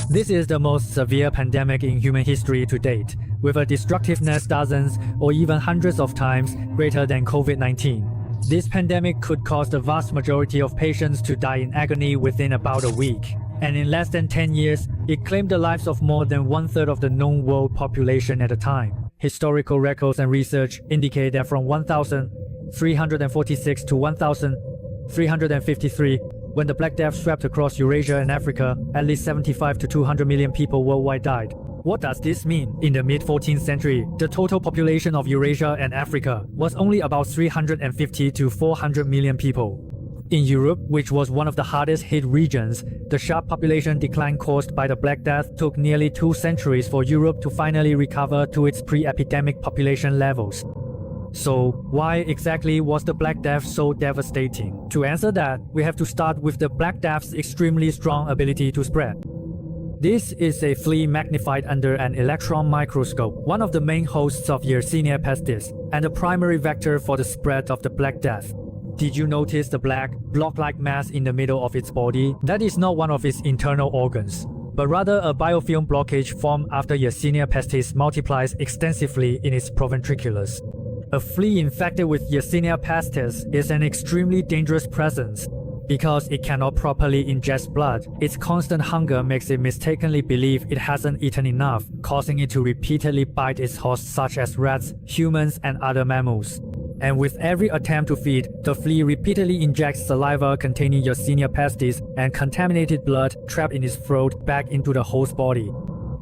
This is the most severe pandemic in human history to date, with a destructiveness dozens or even hundreds of times greater than COVID-19. This pandemic could cause the vast majority of patients to die in agony within about a week. And in less than 10 years, it claimed the lives of more than one-third of the known world population at the time. Historical records and research indicate that from 1346 to 1353, when the Black Death swept across Eurasia and Africa, at least 75 to 200 million people worldwide died. What does this mean? In the mid-14th century, the total population of Eurasia and Africa was only about 350 to 400 million people. In Europe, which was one of the hardest hit regions, the sharp population decline caused by the Black Death took nearly 2 centuries for Europe to finally recover to its pre-epidemic population levels. So, why exactly was the Black Death so devastating? To answer that, we have to start with the Black Death's extremely strong ability to spread. This is a flea magnified under an electron microscope, one of the main hosts of Yersinia pestis, and the primary vector for the spread of the Black Death. Did you notice the black, block-like mass in the middle of its body? That is not one of its internal organs, but rather a biofilm blockage formed after Yersinia pestis multiplies extensively in its proventriculus. A flea infected with Yersinia pestis is an extremely dangerous presence. Because it cannot properly ingest blood, its constant hunger makes it mistakenly believe it hasn't eaten enough, causing it to repeatedly bite its hosts such as rats, humans, and other mammals. And with every attempt to feed, the flea repeatedly injects saliva containing Yersinia pestis and contaminated blood trapped in its throat back into the host body.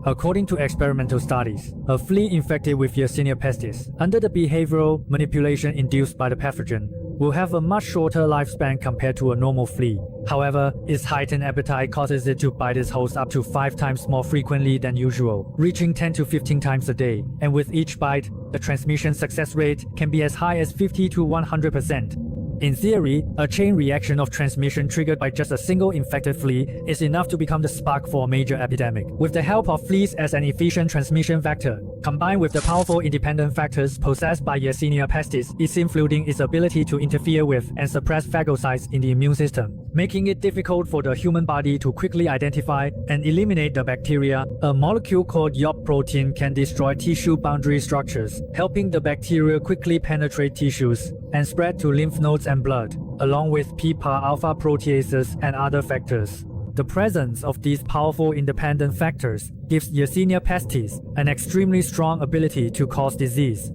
According to experimental studies, a flea infected with Yersinia pestis, under the behavioral manipulation induced by the pathogen, will have a much shorter lifespan compared to a normal flea. However, its heightened appetite causes it to bite its host up to 5 times more frequently than usual, reaching 10 to 15 times a day. And with each bite, the transmission success rate can be as high as 50 to 100%. In theory, a chain reaction of transmission triggered by just a single infected flea is enough to become the spark for a major epidemic. With the help of fleas as an efficient transmission vector, combined with the powerful independent factors possessed by Yersinia pestis, it seems including its ability to interfere with and suppress phagocytes in the immune system, making it difficult for the human body to quickly identify and eliminate the bacteria. A molecule called YOP protein can destroy tissue boundary structures, helping the bacteria quickly penetrate tissues and spread to lymph nodes and blood, along with PPAR-alpha proteases and other factors. The presence of these powerful independent factors gives Yersinia pestis an extremely strong ability to cause disease.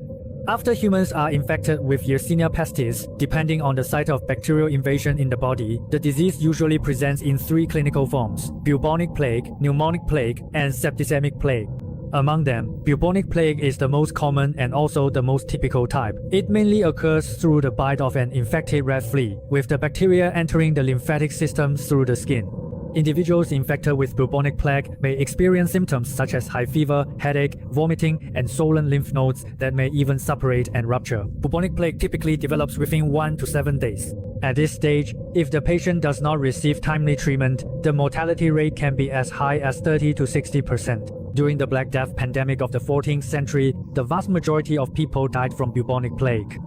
After humans are infected with Yersinia pestis, depending on the site of bacterial invasion in the body, the disease usually presents in 3 clinical forms: bubonic plague, pneumonic plague, and septicemic plague. Among them, bubonic plague is the most common and also the most typical type. It mainly occurs through the bite of an infected rat flea, with the bacteria entering the lymphatic system through the skin. Individuals infected with bubonic plague may experience symptoms such as high fever, headache, vomiting, and swollen lymph nodes that may even suppurate and rupture. Bubonic plague typically develops within 1 to 7 days. At this stage, if the patient does not receive timely treatment, the mortality rate can be as high as 30 to 60%. During the Black Death pandemic of the 14th century, the vast majority of people died from bubonic plague.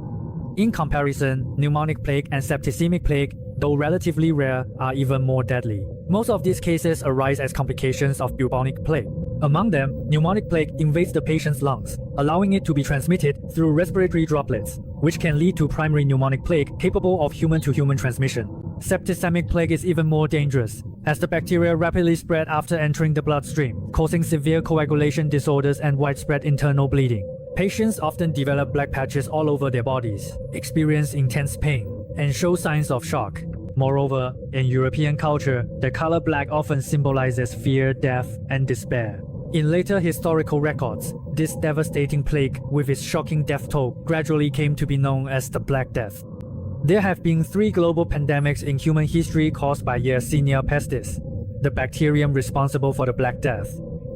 In comparison, pneumonic plague and septicemic plague, though relatively rare, are even more deadly. Most of these cases arise as complications of bubonic plague. Among them, pneumonic plague invades the patient's lungs, allowing it to be transmitted through respiratory droplets, which can lead to primary pneumonic plague capable of human-to-human transmission. Septicemic plague is even more dangerous, as the bacteria rapidly spread after entering the bloodstream, causing severe coagulation disorders and widespread internal bleeding. Patients often develop black patches all over their bodies, experience intense pain, and show signs of shock. Moreover, in European culture, the color black often symbolizes fear, death, and despair. In later historical records, this devastating plague, with its shocking death toll, gradually came to be known as the Black Death. There have been 3 global pandemics in human history caused by Yersinia pestis, the bacterium responsible for the Black Death,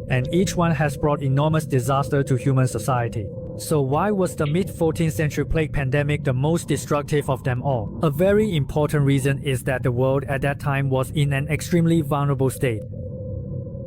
and each one has brought enormous disaster to human society. So why was the mid-14th century plague pandemic the most destructive of them all? A very important reason is that the world at that time was in an extremely vulnerable state.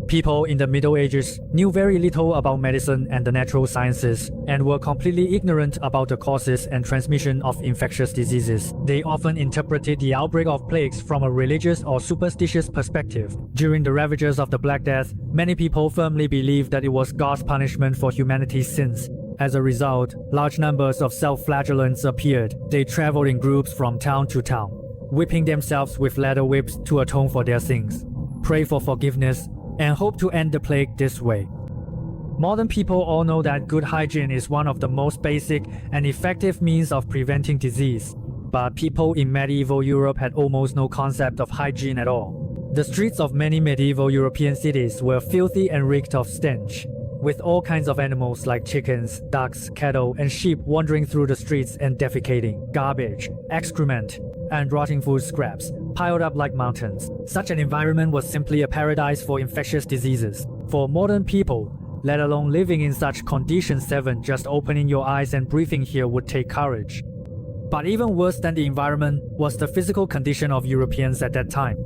People in the Middle Ages knew very little about medicine and the natural sciences and were completely ignorant about the causes and transmission of infectious diseases. They often interpreted the outbreak of plagues from a religious or superstitious perspective. During the ravages of the Black Death, many people firmly believed that it was God's punishment for humanity's sins. As a result, large numbers of self-flagellants appeared. They traveled in groups from town to town, whipping themselves with leather whips to atone for their sins, pray for forgiveness, and hope to end the plague this way. Modern people all know that good hygiene is one of the most basic and effective means of preventing disease. But people in medieval Europe had almost no concept of hygiene at all. The streets of many medieval European cities were filthy and reeked of stench, with all kinds of animals like chickens, ducks, cattle, and sheep wandering through the streets and defecating. Garbage, excrement, and rotting food scraps piled up like mountains. Such an environment was simply a paradise for infectious diseases. For modern people, let alone living in such conditions, just opening your eyes and breathing here would take courage. But even worse than the environment was the physical condition of Europeans at that time.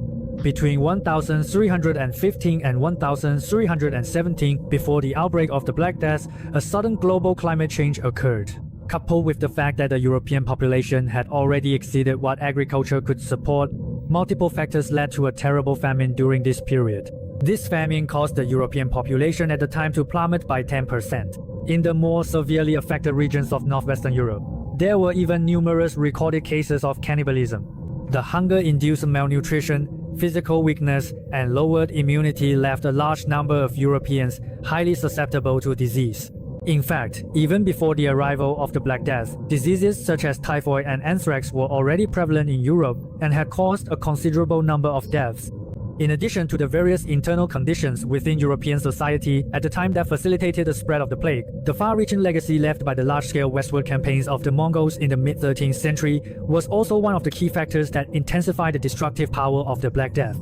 Between 1315 and 1317, before the outbreak of the Black Death, a sudden global climate change occurred. Coupled with the fact that the European population had already exceeded what agriculture could support, multiple factors led to a terrible famine during this period. This famine caused the European population at the time to plummet by 10%. In the more severely affected regions of northwestern Europe, there were even numerous recorded cases of cannibalism. The hunger-induced malnutrition, physical weakness, and lowered immunity left a large number of Europeans highly susceptible to disease. In fact, even before the arrival of the Black Death, diseases such as typhoid and anthrax were already prevalent in Europe and had caused a considerable number of deaths. In addition to the various internal conditions within European society at the time that facilitated the spread of the plague, the far-reaching legacy left by the large-scale westward campaigns of the Mongols in the mid-13th century was also one of the key factors that intensified the destructive power of the Black Death.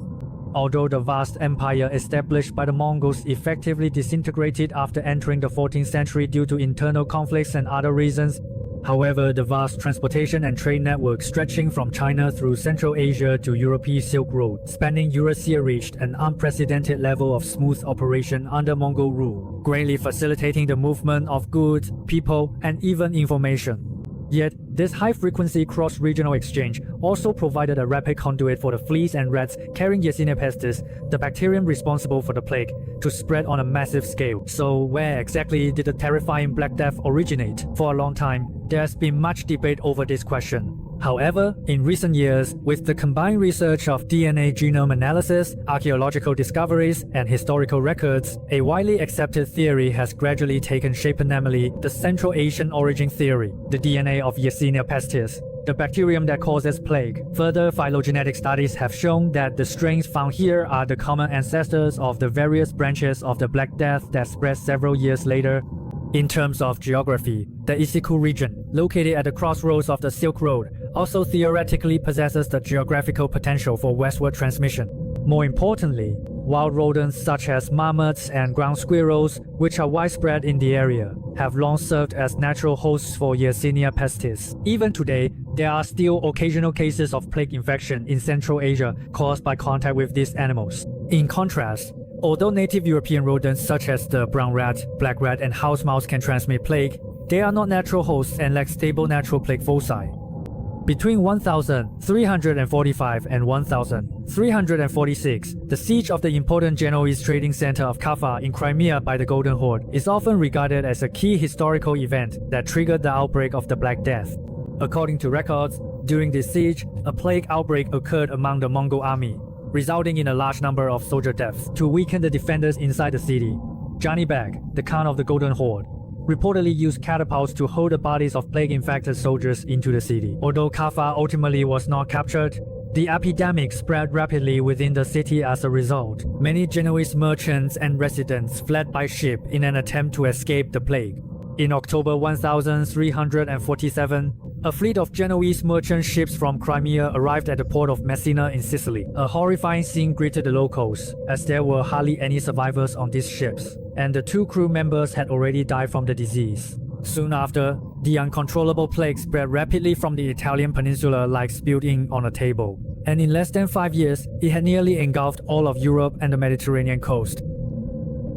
Although the vast empire established by the Mongols effectively disintegrated after entering the 14th century due to internal conflicts and other reasons, however, the vast transportation and trade network stretching from China through Central Asia to European Silk Road, spanning Eurasia, reached an unprecedented level of smooth operation under Mongol rule, greatly facilitating the movement of goods, people, and even information. Yet, this high-frequency cross-regional exchange also provided a rapid conduit for the fleas and rats carrying Yersinia pestis, the bacterium responsible for the plague, to spread on a massive scale. So where exactly did the terrifying Black Death originate? For a long time, there has been much debate over this question. However, in recent years, with the combined research of DNA genome analysis, archaeological discoveries, and historical records, a widely accepted theory has gradually taken shape, namely the Central Asian origin theory, the DNA of Yersinia pestis, the bacterium that causes plague. Further phylogenetic studies have shown that the strains found here are the common ancestors of the various branches of the Black Death that spread several years later. In terms of geography, the Isiku region, located at the crossroads of the Silk Road, also theoretically possesses the geographical potential for westward transmission. More importantly, wild rodents such as marmots and ground squirrels, which are widespread in the area, have long served as natural hosts for Yersinia pestis. Even today, there are still occasional cases of plague infection in Central Asia caused by contact with these animals. In contrast, although native European rodents such as the brown rat, black rat, and house mouse can transmit plague, they are not natural hosts and lack stable natural plague foci. Between 1345 and 1346, the siege of the important Genoese trading center of Kaffa in Crimea by the Golden Horde is often regarded as a key historical event that triggered the outbreak of the Black Death. According to records, during this siege, a plague outbreak occurred among the Mongol army, resulting in a large number of soldier deaths. To weaken the defenders inside the city, Johnny Bag, the Khan of the Golden Horde, reportedly used catapults to hold the bodies of plague-infected soldiers into the city. Although Kaffa ultimately was not captured, the epidemic spread rapidly within the city as a result. Many Genoese merchants and residents fled by ship in an attempt to escape the plague. In October 1347, a fleet of Genoese merchant ships from Crimea arrived at the port of Messina in Sicily. A horrifying scene greeted the locals, as there were hardly any survivors on these ships, and the 2 crew members had already died from the disease. Soon after, the uncontrollable plague spread rapidly from the Italian peninsula like spilled ink on a table, and in less than 5 years, it had nearly engulfed all of Europe and the Mediterranean coast.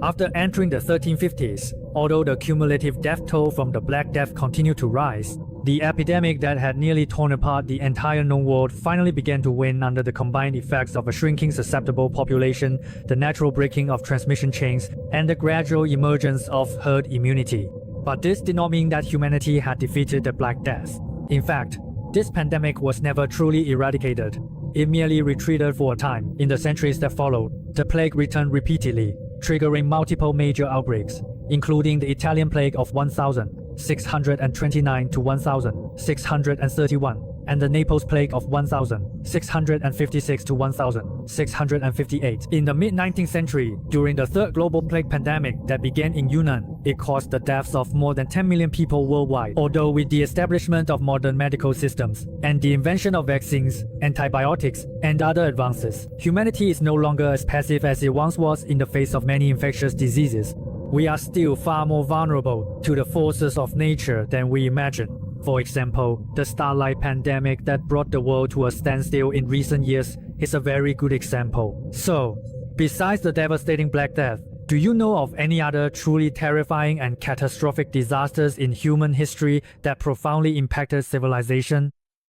After entering the 1350s, although the cumulative death toll from the Black Death continued to rise, the epidemic that had nearly torn apart the entire known world finally began to wane under the combined effects of a shrinking susceptible population, the natural breaking of transmission chains, and the gradual emergence of herd immunity. But this did not mean that humanity had defeated the Black Death. In fact, this pandemic was never truly eradicated. It merely retreated for a time. In the centuries that followed, the plague returned repeatedly, triggering multiple major outbreaks, including the Italian plague of 1629 to 1631, and the Naples plague of 1656 to 1658. In the mid-19th century, during the third global plague pandemic that began in Yunnan, it caused the deaths of more than 10 million people worldwide. Although with the establishment of modern medical systems and the invention of vaccines, antibiotics, and other advances, humanity is no longer as passive as it once was in the face of many infectious diseases. We are still far more vulnerable to the forces of nature than we imagine. For example, the Starlight pandemic that brought the world to a standstill in recent years is a very good example. So, besides the devastating Black Death, do you know of any other truly terrifying and catastrophic disasters in human history that profoundly impacted civilization?